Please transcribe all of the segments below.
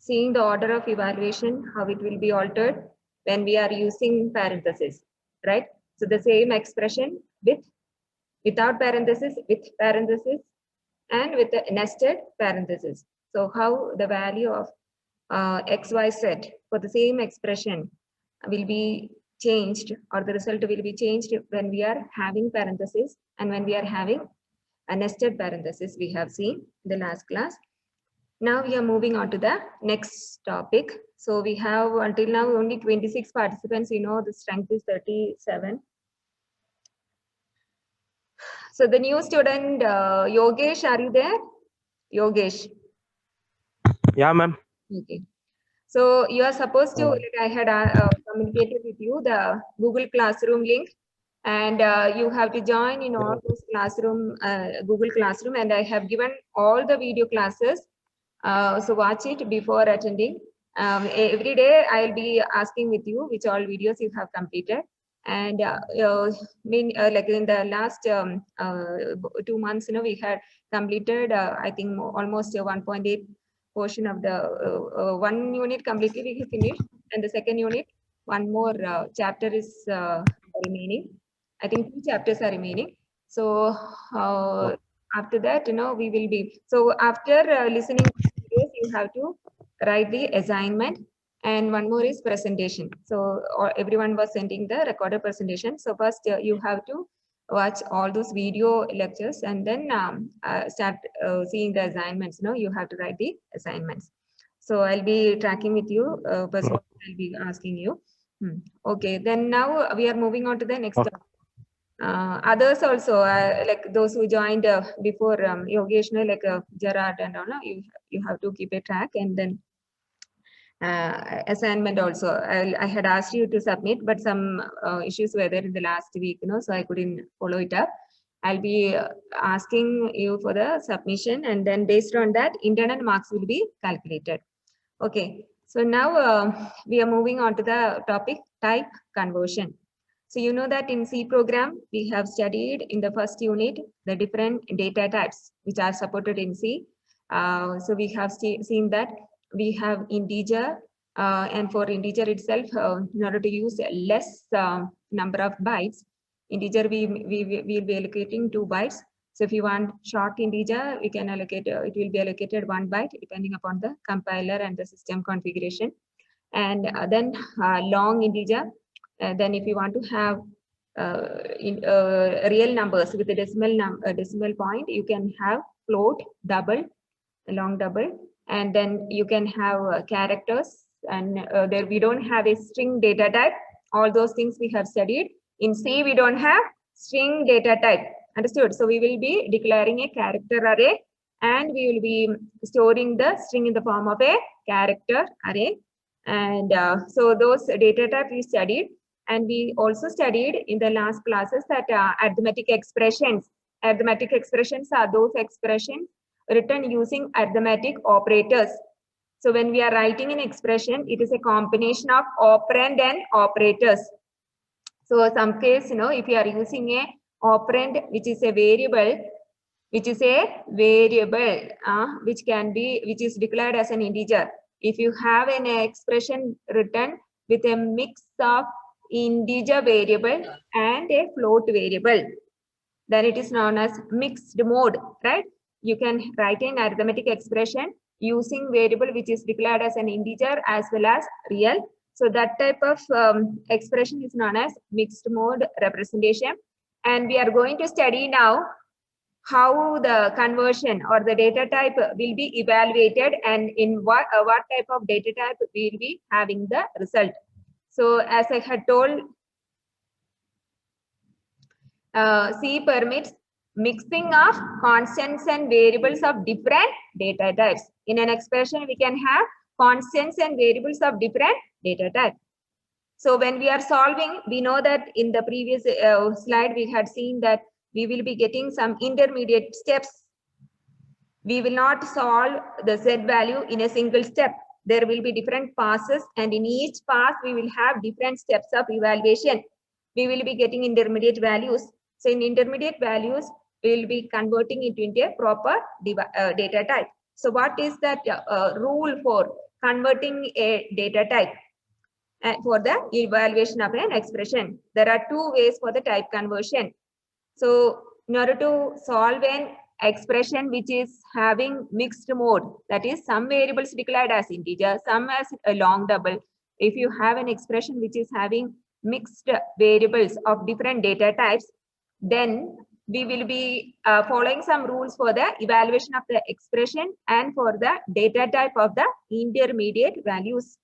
seeing the order of evaluation, how it will be altered when we are using parentheses, right? So the same expression without parentheses, with parentheses, and with the nested parentheses. So how the value of XYZ for the same expression will be changed, or the result will be changed when we are having parentheses and when we are having a nested parenthesis, we have seen in the last class. Now we are moving on to the next topic. So we have until now only 26 participants. You know, the strength is 37. So the new student, Yogesh, are you there? Yogesh. Yeah, ma'am. Okay. So you are supposed to, like I had communicated with you, the Google Classroom link, and you have to join in all those classroom, Google Classroom, and I have given all the video classes. So watch it before attending. Every day I'll be asking with you which all videos you have completed. And like in the last 2 months, you know, we had completed, I think almost 1.8 portion of the one unit completely we have finished, and the second unit, one more chapter is remaining. I think 2 chapters are remaining. So after that, you know, we will be, so after listening to videos, you have to write the assignment, and one more is presentation. So everyone was sending the recorded presentation. So first you have to watch all those video lectures, and then start seeing the assignments. No, you have to write the assignments. So I'll be tracking with you, but I'll be asking you. Okay, then now we are moving on to the next topic. Others also, like those who joined before Yogesh, like Gerard and all, you have to keep a track, and then assignment also. I had asked you to submit, but some issues were there in the last week, you know, so I couldn't follow it up. I'll be asking you for the submission, and then based on that, internal marks will be calculated. Okay, so now we are moving on to the topic type conversion. So you know that in C program, we have studied in the first unit the different data types which are supported in C. So we have seen that we have integer, and for integer itself, in order to use less number of bytes, integer we will be allocating 2 bytes. So if you want short integer, we can allocate, it will be allocated 1 byte depending upon the compiler and the system configuration. And then long integer, then if you want to have real numbers with a decimal point, you can have float, double, long double, and then you can have characters, and there we don't have a string data type. All those things we have studied. In C, we don't have string data type. Understood? So we will be declaring a character array, and we will be storing the string in the form of a character array. And so those data type we studied, and we also studied in the last classes that arithmetic expressions. Arithmetic expressions are those expressions written using arithmetic operators. So when we are writing an expression, it is a combination of operand and operators. So some case, you know, if you are using a operand, which is a variable, which is declared as an integer. If you have an expression written with a mix of integer variable and a float variable, then it is known as mixed mode, right? You can write an arithmetic expression using variable which is declared as an integer as well as real. So that type of expression is known as mixed mode representation. And we are going to study now how the conversion or the data type will be evaluated, and in what type of data type we will be having the result. So as I had told, C permits mixing of constants and variables of different data types. In an expression, we can have constants and variables of different data types. So when we are solving, we know that in the previous slide, we had seen that we will be getting some intermediate steps. We will not solve the Z value in a single step. There will be different passes, and in each pass, we will have different steps of evaluation. We will be getting intermediate values. So in intermediate values, we will be converting it into a proper data type. So what is that rule for converting a data type for the evaluation of an expression. There are two ways for the type conversion. So in order to solve an expression which is having mixed mode, that is some variables declared as integer, some as a long double. If you have an expression which is having mixed variables of different data types, then we will be following some rules for the evaluation of the expression and for the data type of the intermediate values.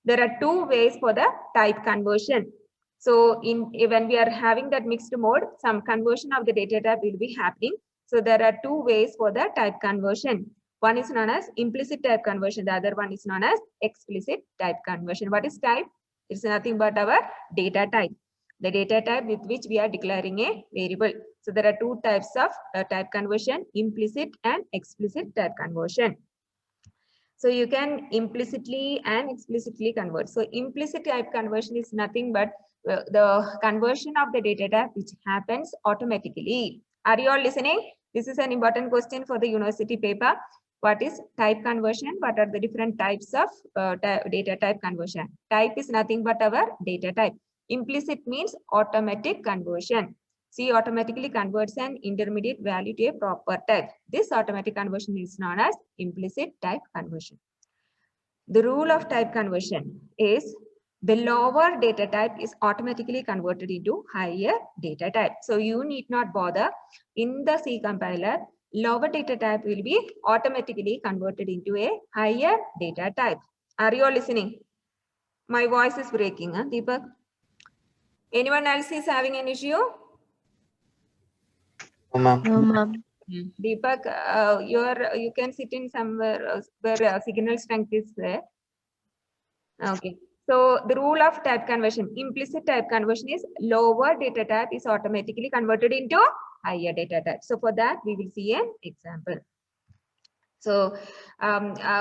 There are two ways for the type conversion. So when we are having that mixed mode, some conversion of the data type will be happening. So there are two ways for the type conversion. One is known as implicit type conversion. The other one is known as explicit type conversion. What is type? It's nothing but our data type. The data type with which we are declaring a variable. So there are two types of type conversion, implicit and explicit type conversion. So you can implicitly and explicitly convert. So implicit type conversion is nothing but the conversion of the data type which happens automatically. Are you all listening? This is an important question for the university paper. What is type conversion? What are the different types of data type conversion? Type is nothing but our data type. Implicit means automatic conversion. C automatically converts an intermediate value to a proper type. This automatic conversion is known as implicit type conversion. The rule of type conversion is the lower data type is automatically converted into higher data type. So you need not bother. In the C compiler, lower data type will be automatically converted into a higher data type. Are you all listening? My voice is breaking, huh, Deepak? Anyone else is having an issue? No, ma'am. No, ma'am. Deepak, you can sit in somewhere where signal strength is there. Okay. So the rule of type conversion, implicit type conversion is lower data type is automatically converted into higher data type. So for that, we will see an example. So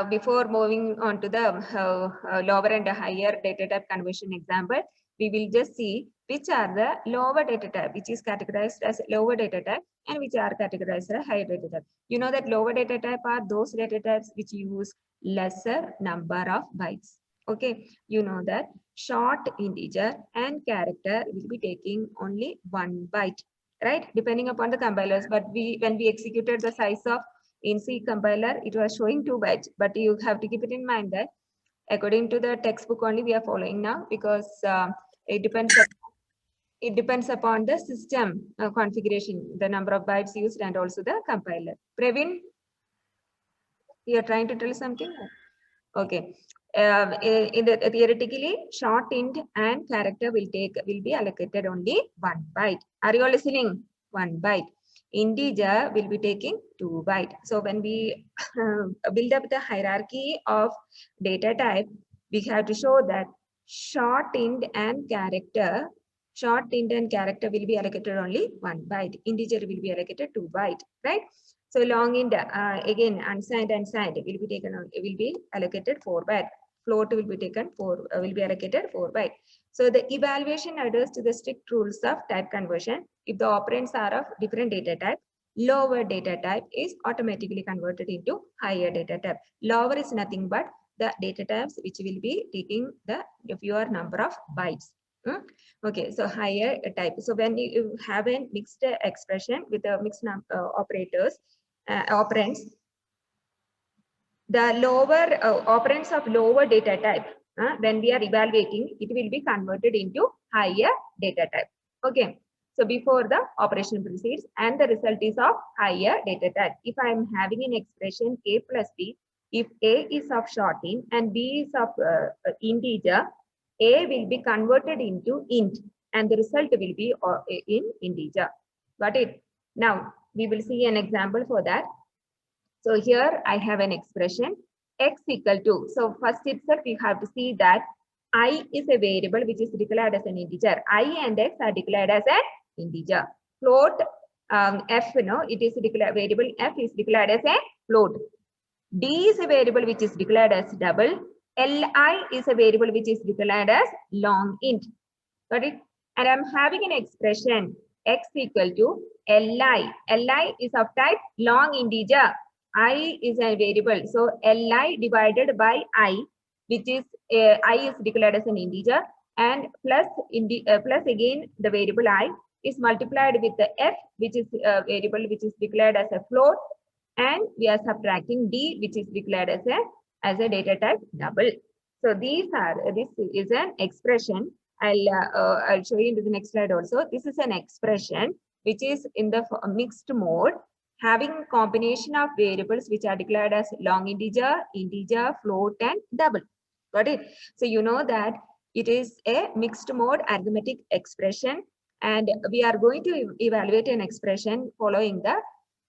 before moving on to the lower and higher data type conversion example, we will just see which are the lower data type, which is categorized as lower data type, and which are categorized as higher data type. You know that lower data type are those data types which use lesser number of bytes. Okay, you know that short integer and character will be taking only 1 byte, right? Depending upon the compilers, but when we executed the size of in C compiler, it was showing 2 bytes, but you have to keep it in mind that according to the textbook only we are following now, because it depends upon the system configuration, the number of bytes used and also the compiler. Praveen, you are trying to tell something? Okay. Theoretically, short int and character will be allocated only 1 byte. Are you all listening? 1 byte. Integer will be taking 2 byte. So when we build up the hierarchy of data type, we have to show that short int and character will be allocated only 1 byte. Integer will be allocated 2 byte, right? So long int again unsigned and signed will be taken will be allocated 4 byte. Float will be taken will be allocated 4 byte. So the evaluation adheres to the strict rules of type conversion. If the operands are of different data type, lower data type is automatically converted into higher data type. Lower is nothing but the data types which will be taking the fewer number of bytes. Okay, so higher type. So when you have a mixed expression with a mixed operators, operands, the lower operands of lower data type, when we are evaluating, it will be converted into higher data type. Okay, so before the operation proceeds and the result is of higher data type. If I am having an expression a plus b, if a is of short int and b is of integer, a will be converted into int and the result will be in integer. Got it? Now we will see an example for that. So here I have an expression x equal to, so first itself you have to see that I is a variable which is declared as an integer. I and x are declared as an integer. Float f, it is declared, variable f is declared as a float. D is a variable which is declared as double. Li is a variable which is declared as long int. Got it? And I'm having an expression x equal to Li. Li is of type long integer. I is a variable. So Li divided by I which is I is declared as an integer, and plus plus again the variable I is multiplied with the f, which is a variable which is declared as a float, and we are subtracting d, which is declared as a data type double. So this is an expression. I'll show you into the next slide also. This is an expression which is in the mixed mode, having combination of variables which are declared as long integer, float, and double. Got it? So you know that it is a mixed mode arithmetic expression, and we are going to evaluate an expression following the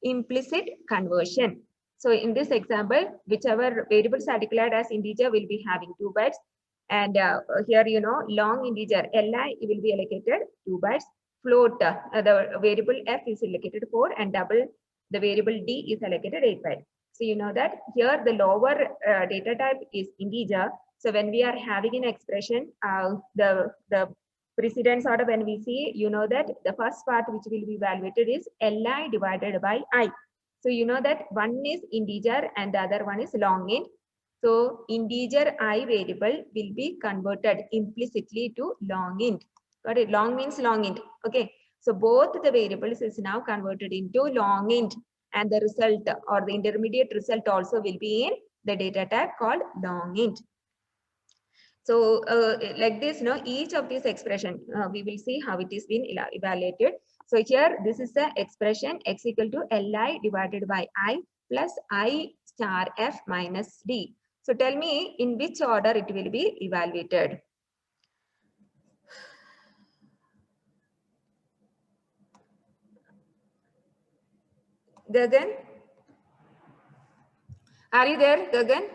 implicit conversion. So in this example, whichever variables are declared as integer will be having 2 bytes. And here, you know, long integer li will be allocated 2 bytes. Float, the variable f is allocated 4, and double, the variable d is allocated 8 bytes. So you know that here the lower data type is integer. So when we are having an expression, the precedence order, when we see, you know that the first part which will be evaluated is li divided by I. So you know that one is integer and the other one is long int. So integer I variable will be converted implicitly to long int. Got it? Long means long int. Okay. So both the variables is now converted into long int, and the result or the intermediate result also will be in the data type called long int. So like this, each of these expression, we will see how it is been evaluated. So here, this is the expression x equal to li divided by I plus I star f minus d. So tell me in which order it will be evaluated. Gagan? Are you there, Gagan?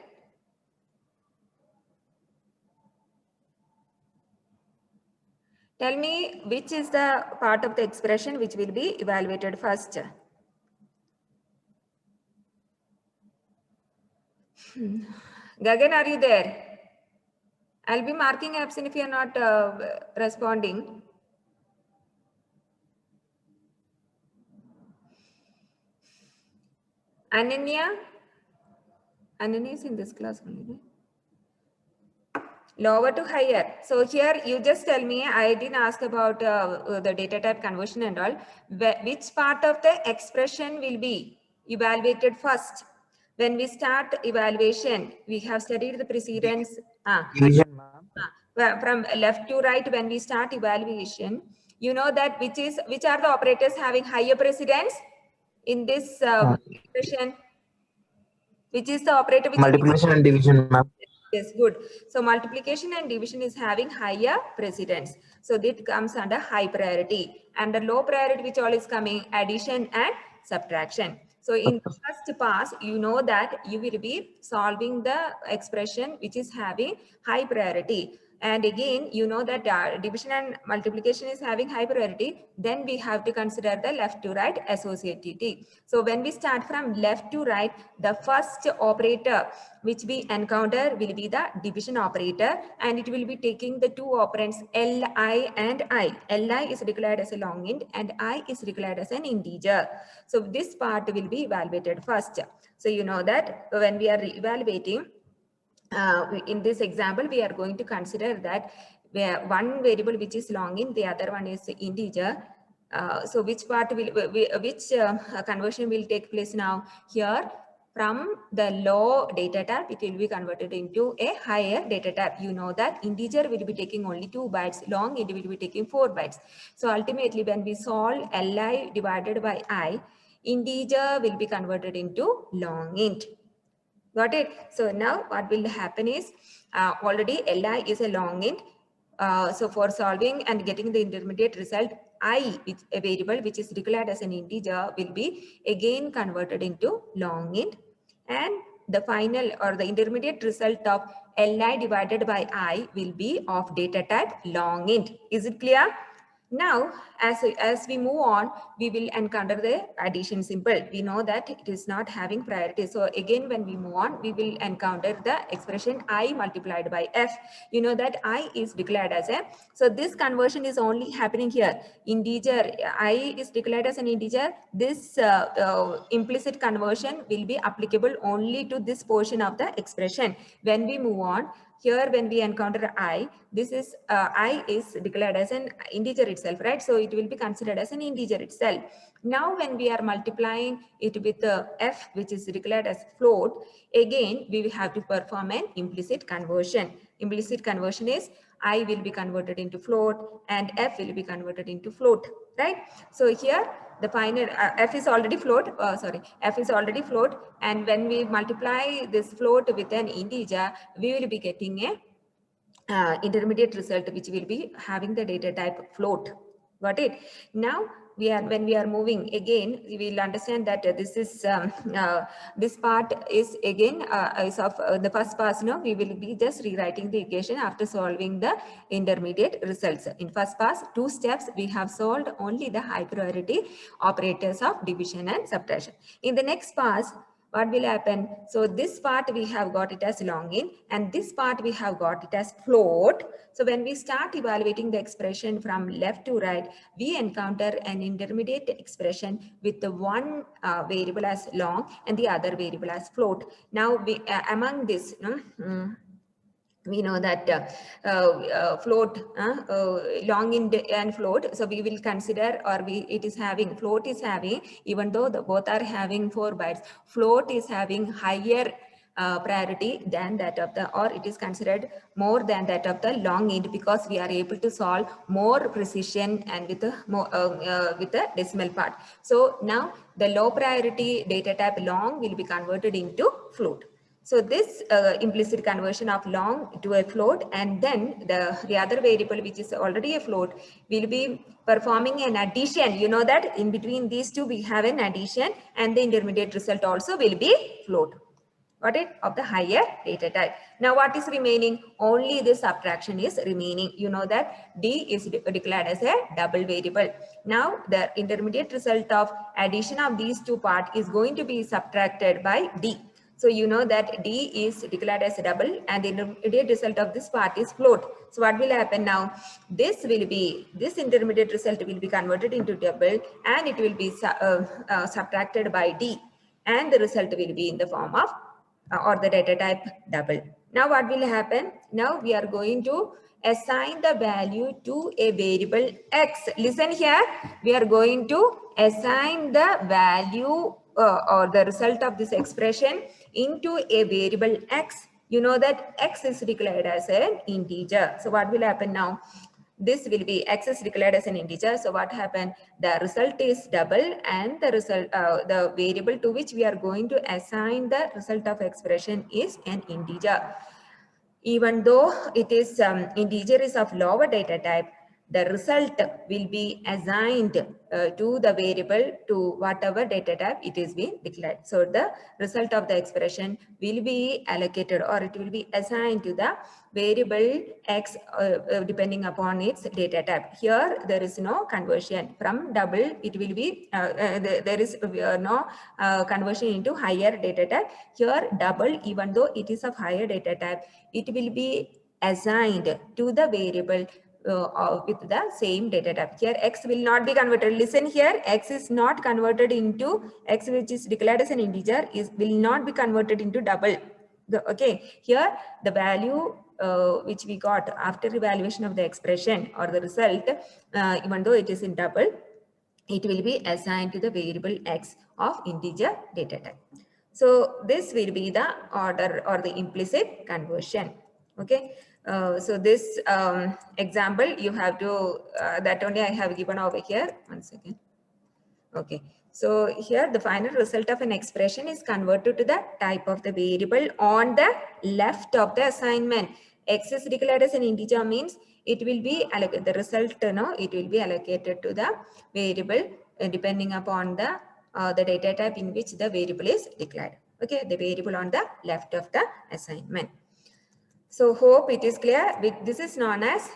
Tell me which is the part of the expression which will be evaluated first. Gagan, are you there? I'll be marking absent if you are not responding. Ananya? Ananya is in this class only. Lower to higher. So here you just tell me, I didn't ask about the data type conversion and all. Which part of the expression will be evaluated first? When we start evaluation, we have studied the precedence. From left to right, when we start evaluation, you know that which are the operators having higher precedence in this expression? Which is the operator which Multiplication and division, ma'am. Yes, good. So multiplication and division is having higher precedence. So that comes under high priority. Under low priority, which all is coming? Addition and subtraction. So in the first pass, you know that you will be solving the expression which is having high priority. And again, you know that division and multiplication is having high priority. Then we have to consider the left to right associativity. So when we start from left to right, the first operator which we encounter will be the division operator, and it will be taking the two operands li and I. Li is declared as a long int and I is declared as an integer. So this part will be evaluated first. So you know that when we are evaluating, in this example, we are going to consider that one variable which is long int, the other one is integer. So which part will, which conversion will take place now? Here, from the low data type, it will be converted into a higher data type. You know that integer will be taking only 2 bytes, long int will be taking 4 bytes. So ultimately, when we solve li divided by I, integer will be converted into long int. Got it? So now what will happen is, already li is a long int. So for solving and getting the intermediate result, I, which a variable which is declared as an integer, will be again converted into long int. And the final or the intermediate result of li divided by I will be of data type long int. Is it clear? Now, as we move on, we will encounter the addition symbol. We know that it is not having priority. So again, when we move on, we will encounter the expression I multiplied by f. You know that I is declared as a, so this conversion is only happening here. Integer, I is declared as an integer. This implicit conversion will be applicable only to this portion of the expression. When we move on, here when we encounter I, this is I is declared as an integer itself, right? So it will be considered as an integer itself. Now when we are multiplying it with f, which is declared as float, again we will have to perform an implicit conversion. Implicit conversion is I will be converted into float and f will be converted into float, right? So here the final f is already float, f is already float, and when we multiply this float with an integer, we will be getting a intermediate result which will be having the data type float. Got it? Now when we are moving again, we will understand that this is this part is again is of the first pass. No, we will be just rewriting the equation after solving the intermediate results. In first pass, 2 steps we have solved only the high priority operators of division and subtraction. In the next pass, what will happen? So this part we have got it as long in, and this part we have got it as float. So when we start evaluating the expression from left to right, we encounter an intermediate expression with the one variable as long and the other variable as float. Now we among this, we know that float, long in and float. So we will consider, or float is having, even though both are having 4 bytes, float is having higher priority than that of or it is considered more than that of the long int, because we are able to solve more precision and with the decimal part. So now the low priority data type long will be converted into float. So this implicit conversion of long to a float, and then the other variable which is already a float will be performing an addition. You know that in between these two we have an addition, and the intermediate result also will be float. Got it? Of the higher data type. Now what is remaining? Only the subtraction is remaining. You know that D is declared as a double variable. Now the intermediate result of addition of these two parts is going to be subtracted by D. So you know that D is declared as a double, and the intermediate result of this part is float. So what will happen now? This intermediate result will be converted into double, and it will be subtracted by D, and the result will be in the form of or the data type double. Now what will happen? Now we are going to assign the value to a variable X. Listen here, we are going to assign the value or the result of this expression into a variable X. You know that X is declared as an integer. So what will happen now? This will be X is declared as an integer. So what happened? The result is double, and the result, the variable to which we are going to assign the result of expression is an integer. Even though it is integer is of lower data type, the result will be assigned to the variable to whatever data type it is being declared. So the result of the expression will be allocated, or it will be assigned to the variable X depending upon its data type. Here there is no conversion from double. It will be there is no conversion into higher data type. Here double, even though it is of higher data type, it will be assigned to the variable with the same data type. Here X will not be converted. Listen here, X is not converted into X, which is declared as an integer, will not be converted into double. Okay, here the value which we got after evaluation of the expression or the result, even though it is in double, it will be assigned to the variable X of integer data type. So this will be the order or the implicit conversion. Okay. So this example you have to, that only I have given over here. One second. Okay. So here the final result of an expression is converted to the type of the variable on the left of the assignment. X is declared as an integer means it will be allocated, the result, it will be allocated to the variable depending upon the data type in which the variable is declared. Okay, the variable on the left of the assignment. So hope it is clear. This is known as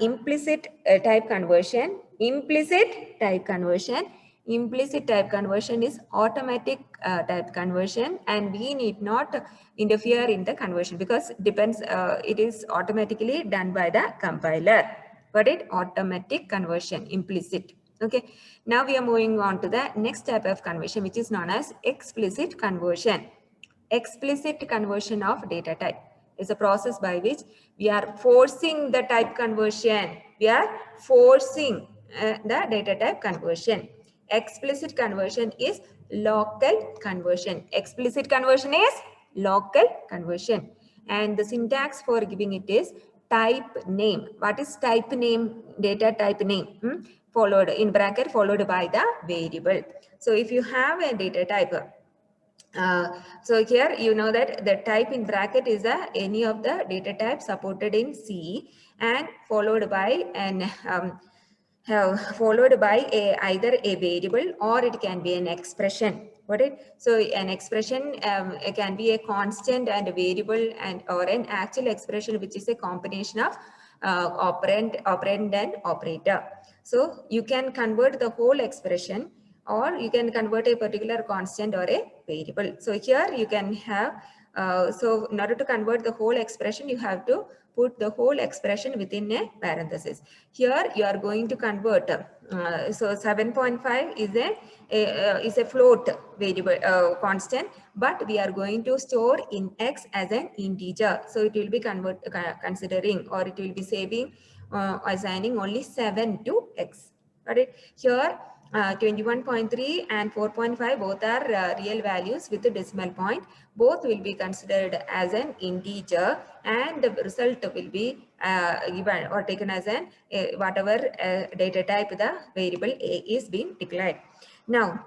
implicit type conversion. Implicit type conversion. Implicit type conversion is automatic type conversion, and we need not interfere in the conversion because depends. It is automatically done by the compiler. Got it? Automatic conversion, implicit. Okay. Now we are moving on to the next type of conversion, which is known as explicit conversion. Explicit conversion of data type. is a process by which we are forcing the type conversion. We are forcing the data type conversion. Explicit conversion is local conversion. Explicit conversion is local conversion. And the syntax for giving it is type name. What is type name? Data type name. Followed in bracket, followed by the variable. So if you have a data type, so here you know that the type in bracket is any of the data types supported in C, and followed by either a variable or it can be an expression. Got it? So an expression it can be a constant and a variable and or an actual expression, which is a combination of operand and operator. So you can convert the whole expression, or you can convert a particular constant or a variable. So here you can have, so in order to convert the whole expression, you have to put the whole expression within a parenthesis. Here you are going to convert, so 7.5 is a float variable constant, but we are going to store in X as an integer. So it will be considering, or it will be saving, assigning only 7 to X. Got it? Here 21.3 and 4.5 both are real values with a decimal point. Both will be considered as an integer, and the result will be given or taken as an whatever data type the variable A is being declared. Now,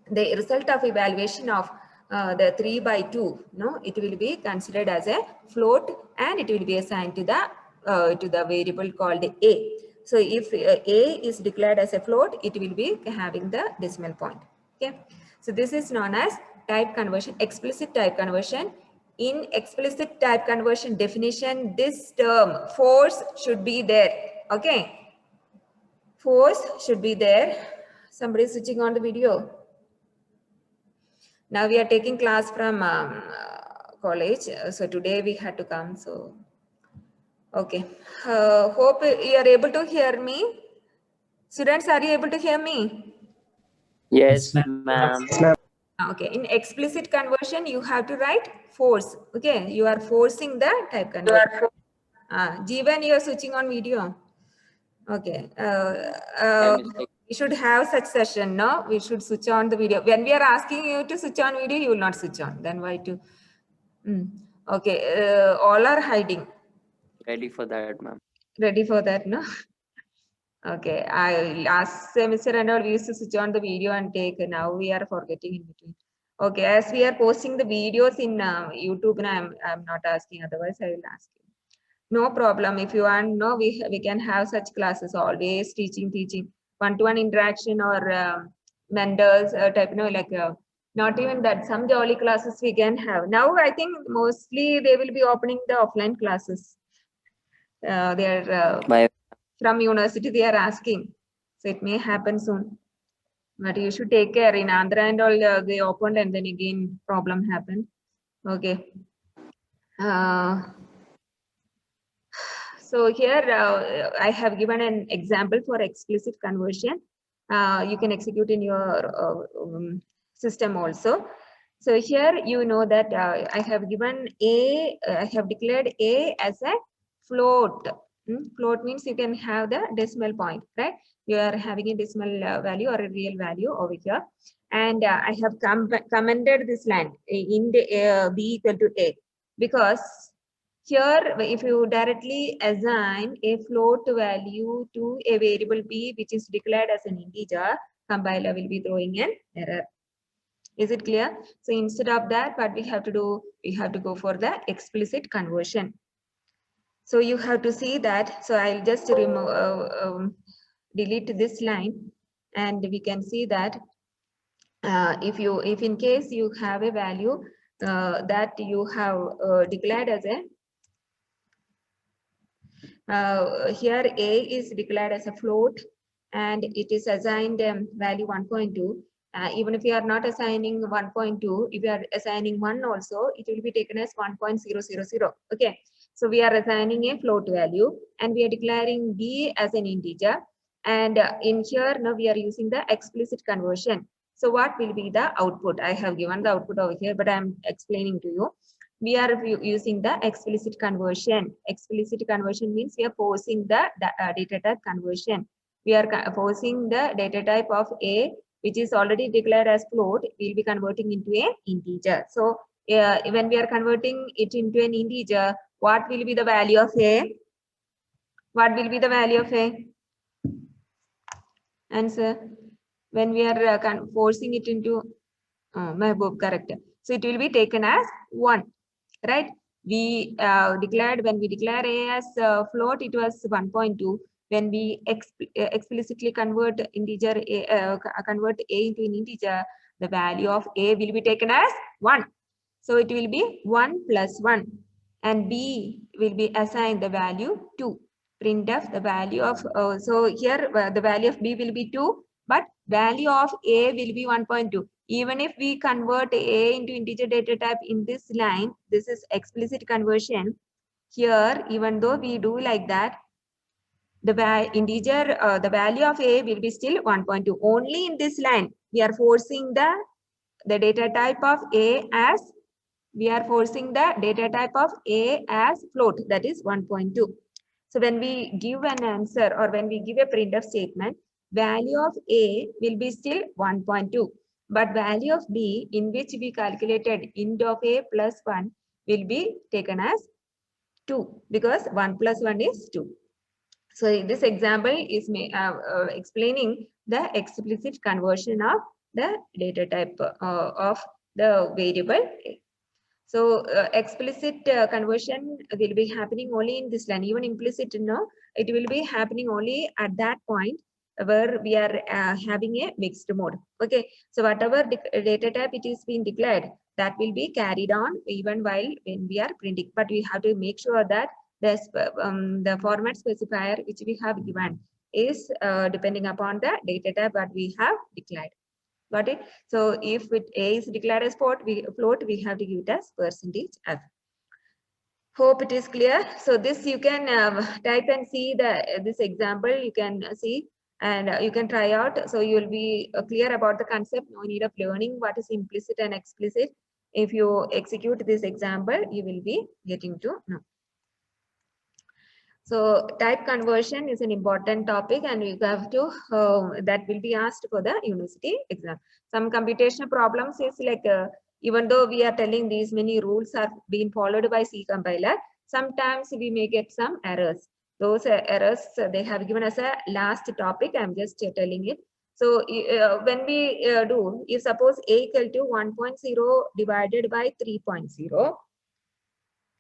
the result of evaluation of the 3 by 2, no, it will be considered as a float, and it will be assigned to the variable called A. So if A is declared as a float, it will be having the decimal point. Okay. So this is known as type conversion, explicit type conversion. In explicit type conversion definition, this term force should be there. Okay. Force should be there. Somebody switching on the video. Now we are taking class from college. So today we had to come. So okay, hope you are able to hear me. Students, are you able to hear me? Yes, ma'am. Okay, in explicit conversion, you have to write force. Okay, you are forcing the type conversion. Jeevan, you are switching on video. Okay, we should have such session, no? We should switch on the video. When we are asking you to switch on video, you will not switch on. Then why to? Okay, all are hiding. Ready for that, ma'am. Ready for that, no? Okay, last semester and all we used to switch on the video and take. Now we are forgetting in between. Okay, as we are posting the videos in YouTube, and I'm not asking. Otherwise, I will ask you. No problem. If you want, no, we can have such classes. Always teaching, one-to-one interaction or mentors type. No, like not even that. Some jolly classes we can have. Now I think mostly they will be opening the offline classes. They're from university, they are asking. So it may happen soon. But you should take care. In Andhra and all, they opened and then again problem happened. Okay. So here I have given an example for explicit conversion. You can execute in your system also. So here you know that I have given A, I have declared A as a float. Float means you can have the decimal point, right? You are having a decimal value or a real value over here. And I have commented this line in the B equal to A, because here if you directly assign a float value to a variable B, which is declared as an integer, compiler will be throwing an error. Is it clear? So instead of that, what we have to do, we have to go for the explicit conversion. So you have to see that. So I'll just remove, delete this line, and we can see that if in case you have a value that you have declared as a, here A is declared as a float and it is assigned value 1.2. Even if you are not assigning 1.2, if you are assigning 1 also, it will be taken as 1.000. Okay. So we are assigning a float value and we are declaring B as an integer. And in here, now we are using the explicit conversion. So what will be the output? I have given the output over here, but I'm explaining to you. we are using the explicit conversion. Explicit conversion means we are forcing the data type conversion. We are forcing the data type of A, which is already declared as float, we'll be converting into an integer. So when we are converting it into an integer, what will be the value of A? What will be the value of A? Answer. When we are forcing it into Mehboob, correct. So it will be taken as 1, right? We declared, when we declare A as float, it was 1.2. When we explicitly convert integer convert A into an integer, the value of A will be taken as 1. So it will be 1 plus 1, and B will be assigned the value 2. Printf the value of so here the value of B will be 2, but value of A will be 1.2. Even if we convert A into integer data type in this line, this is explicit conversion. Here, even though we do like that, the integer, the value of A will be still 1.2. Only in this line, we are forcing the data type of A as, we are forcing the data type of A as float, that is 1.2. So when we give an answer or when we give a printf statement, value of A will be still 1.2. But value of B, in which we calculated int of A plus 1, will be taken as 2, because 1 plus 1 is 2. So this example is explaining the explicit conversion of the data type of the variable A. So explicit conversion will be happening only in this line. Even implicit, no, it will be happening only at that point where we are having a mixed mode. Okay, so whatever data type it is being declared, that will be carried on even while when we are printing. But we have to make sure that the format specifier which we have given is depending upon the data type that we have declared. Got it? So if A is declared as float, we have to give it as %f. Hope it is clear. So this you can type and see this example. You can see and you can try out. So you will be clear about the concept. No need of learning what is implicit and explicit. If you execute this example, you will be getting to know. So type conversion is an important topic, and we have to that will be asked for the university exam. Some computational problems is like even though we are telling these many rules are being followed by C compiler, sometimes we may get some errors. Those errors they have given us a last topic. I'm just telling it. So when we do, if suppose A equal to 1.0 divided by 3.0.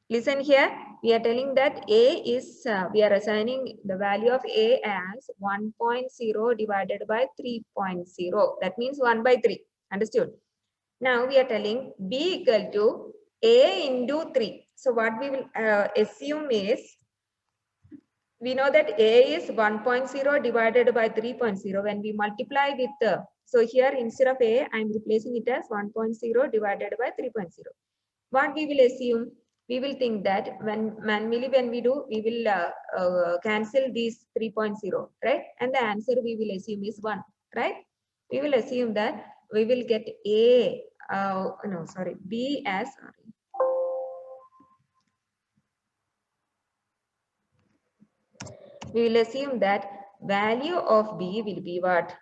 Listen here, we are telling that A is, we are assigning the value of A as 1.0 divided by 3.0. That means 1 by 3. Understood? Now we are telling B equal to A into 3. So what we will assume is, we know that A is 1.0 divided by 3.0. When we multiply with, so here instead of A, I am replacing it as 1.0 divided by 3.0. What we will assume? We will think that when manually when we do, we will cancel these 3.0, right? And the answer we will assume is 1, right? We will assume that we will get A, B as, we will assume that value of B will be what?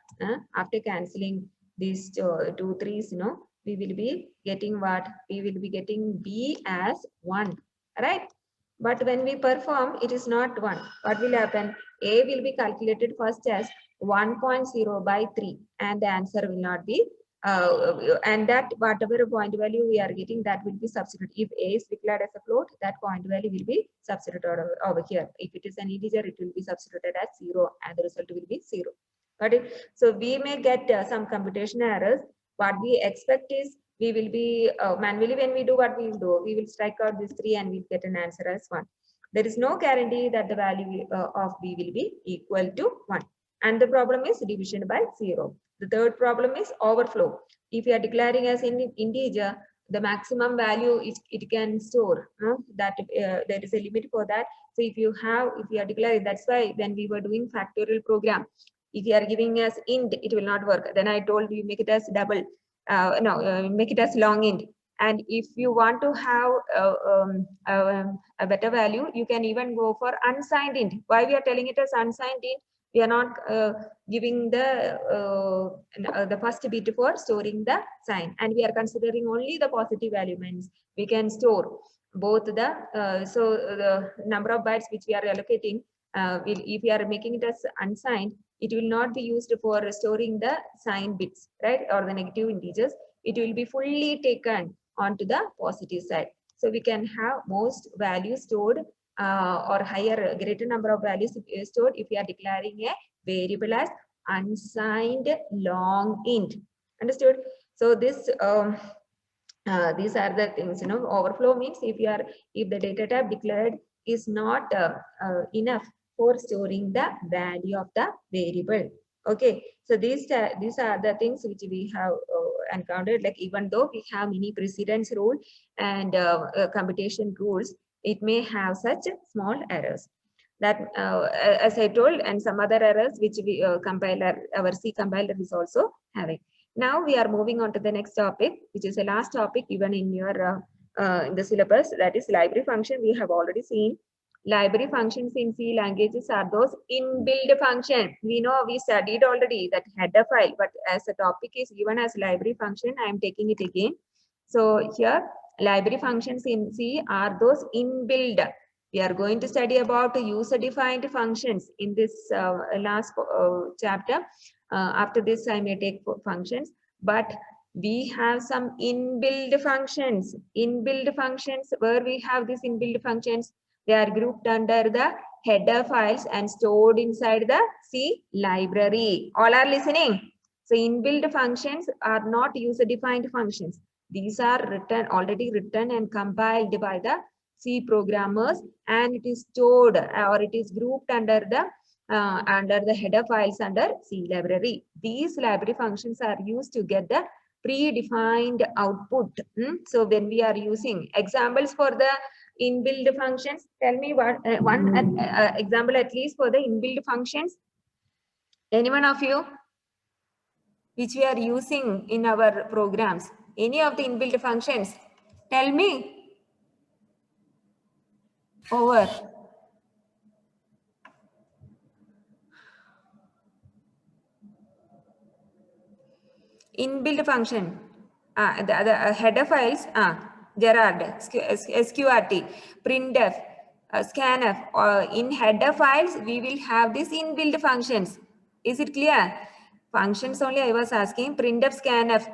After cancelling these 2 3s, we will be getting what? We will be getting B as 1, right? But when we perform, it is not 1. What will happen? A will be calculated first as 1.0 by 3, and the answer will not be, and that whatever point value we are getting, that will be substituted. If A is declared as a float, that point value will be substituted over here. If it is an integer, it will be substituted as 0, and the result will be 0. Got it? So we may get some computational errors. What we expect is we will be manually when we do what we will do, we will strike out this 3 and we'll get an answer as 1. There is no guarantee that the value of B will be equal to 1. And the problem is division by 0. The third problem is overflow. If you are declaring as an integer, the maximum value it can store. That there is a limit for that. So if you are declaring, that's why when we were doing factorial program, if you are giving as int, it will not work. Then I told you make it as double. Make it as long int. And if you want to have a better value, you can even go for unsigned int. Why we are telling it as unsigned int? We are not giving the first bit for storing the sign, and we are considering only the positive value. Means we can store both the the number of bytes which we are allocating. If we are making it as unsigned, it will not be used for storing the sign bits, right, or the negative integers. It will be fully taken onto the positive side. So we can have most values stored or higher, greater number of values stored if we are declaring a variable as unsigned long int. Understood? So this these are the things, you know. Overflow means if the data type declared is not enough for storing the value of the variable. Okay, so these are the things which we have encountered. Like, even though we have many precedence rule and computation rules, it may have such small errors. That as I told, and some other errors which we our C compiler is also having. Now we are moving on to the next topic, which is the last topic even in your in the syllabus. That is library function. We have already seen library functions in C languages are those inbuilt function. We know, we studied already that header file, but as the topic is given as library function, I am taking it again. So here library functions in C are those inbuilt. We are going to study about user-defined functions in this last chapter. After this, I may take functions, but we have some inbuilt functions. Inbuilt functions, where we have these inbuilt functions, they are grouped under the header files and stored inside the C library. All are listening? So inbuilt functions are not user-defined functions. These are already written and compiled by the C programmers, and it is stored or it is grouped under the header files under C library. These library functions are used to get the predefined output. So when we are using examples for the inbuilt functions, tell me what one example at least for the inbuilt functions. Any one of you which we are using in our programs? Any of the inbuilt functions? Tell me. Over. Inbuilt function. The header files. Gerard, SQRT, printf, scanf. In header files, we will have these inbuilt functions. Is it clear? Functions only I was asking. Printf, scanf,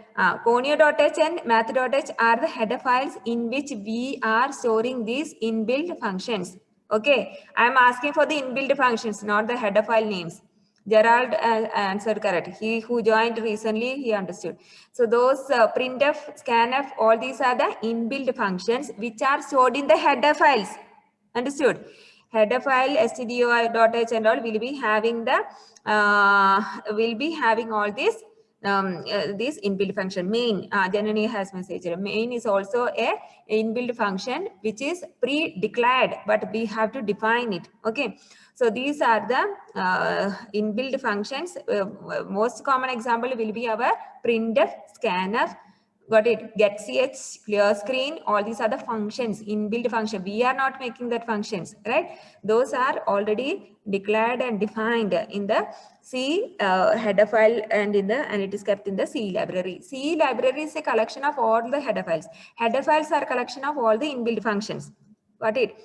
conio.h and math.h are the header files in which we are storing these inbuilt functions. Okay, I am asking for the inbuilt functions, not the header file names. Gerald answered correct. He who joined recently, he understood. So those printf, scanf, all these are the inbuilt functions which are stored in the header files. Understood? Header file stdio.h and all will be having the all this inbuilt function. Main, Janani has messaged. Main is also a inbuilt function which is pre-declared, but we have to define it. Okay. So these are the inbuilt functions. Most common example will be our printf, scanf, got it, getch, clear screen, all these are the functions, inbuilt function. We are not making that functions, right? Those are already declared and defined in the C header file and it is kept in the C library. C library is a collection of all the header files. Header files are a collection of all the inbuilt functions. Got it?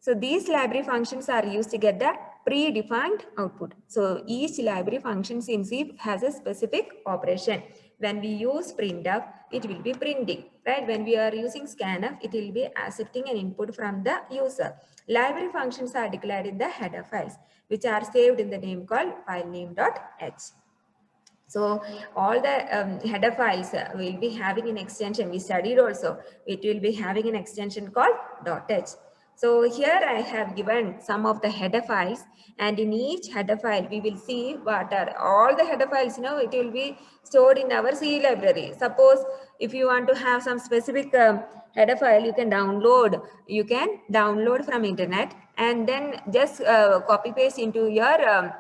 So these library functions are used to get the predefined output. So each library functions in C has a specific operation. When we use printf, it will be printing, right? When we are using scanf, it will be accepting an input from the user. Library functions are declared in the header files, which are saved in the name called filename.h. So all the header files will be having an extension. We studied also. It will be having an extension called .h. So here I have given some of the header files, and in each header file we will see what are all the header files. You know, it will be stored in our C library. Suppose if you want to have some specific header file, you can download. You can download from internet and then just copy paste into your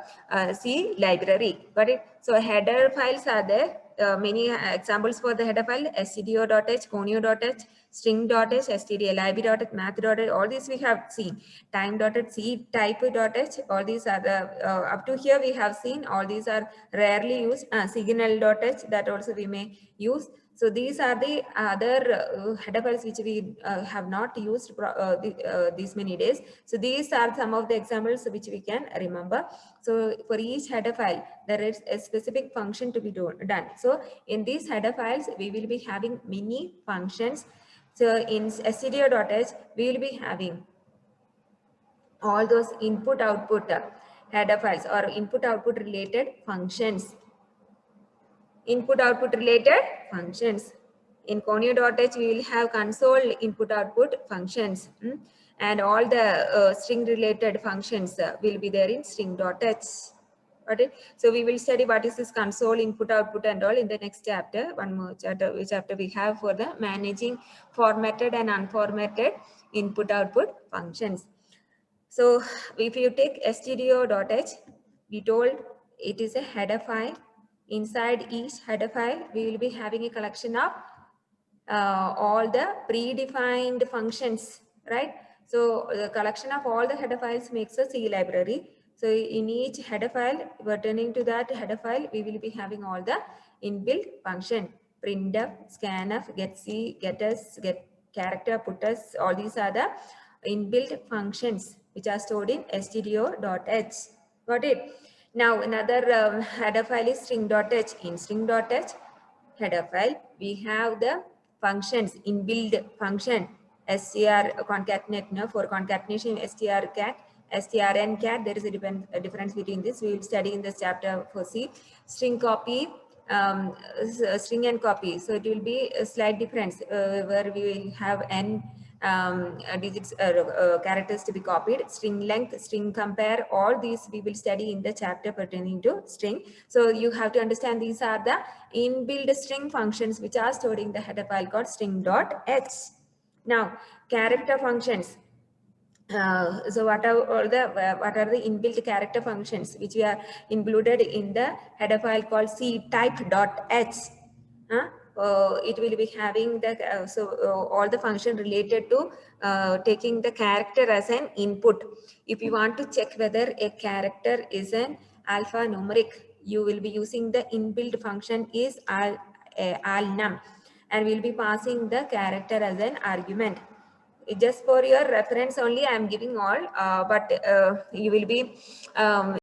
C library. Got it? So header files are there. many examples for the header file: stdio.h, conio.h, string.h, stdlib.h, math.h. All these we have seen. Time.h, c type.h. All these are the up to here we have seen. All these are rarely used. Signal.h, that also we may use. So these are the other header files which we have not used these many days. So these are some of the examples which we can remember. So for each header file, there is a specific function to be done. So in these header files, we will be having many functions. So in stdio.h, we will be having all those input-output header files or input-output related functions. Input-output related functions. In conio.h, we will have console input-output functions. And all the string-related functions will be there in string.h. Okay. So we will study what is this console input-output and all in the next chapter. One more chapter, which chapter we have for the managing formatted and unformatted input-output functions. So if you take stdio.h, we told it is a header file. Inside each header file, we will be having a collection of all the predefined functions, right? So the collection of all the header files makes a C library. So in each header file, pertaining to that header file, we will be having all the inbuilt function: printf, scanf, getc, getters, get character, putters. All these are the inbuilt functions which are stored in stdio.h. Got it? Now another header file is string.h. In string.h header file, we have the functions, inbuilt function, str concatenate, no, for concatenation, strcat, strncat. There is a difference between this. We will study in this chapter for C. String copy, string and copy. So it will be a slight difference where we will have n digits characters to be copied. String length, string compare, all these we will study in the chapter pertaining to string. So you have to understand these are the inbuilt string functions which are stored in the header file called string.h. Now character functions. So what are the inbuilt character functions which we are included in the header file called ctype.h? It will be having the all the function related to taking the character as an input. If you want to check whether a character is an alphanumeric, you will be using the inbuilt function is alnum, and we'll be passing the character as an argument. Just for your reference only, I am giving all, but you will be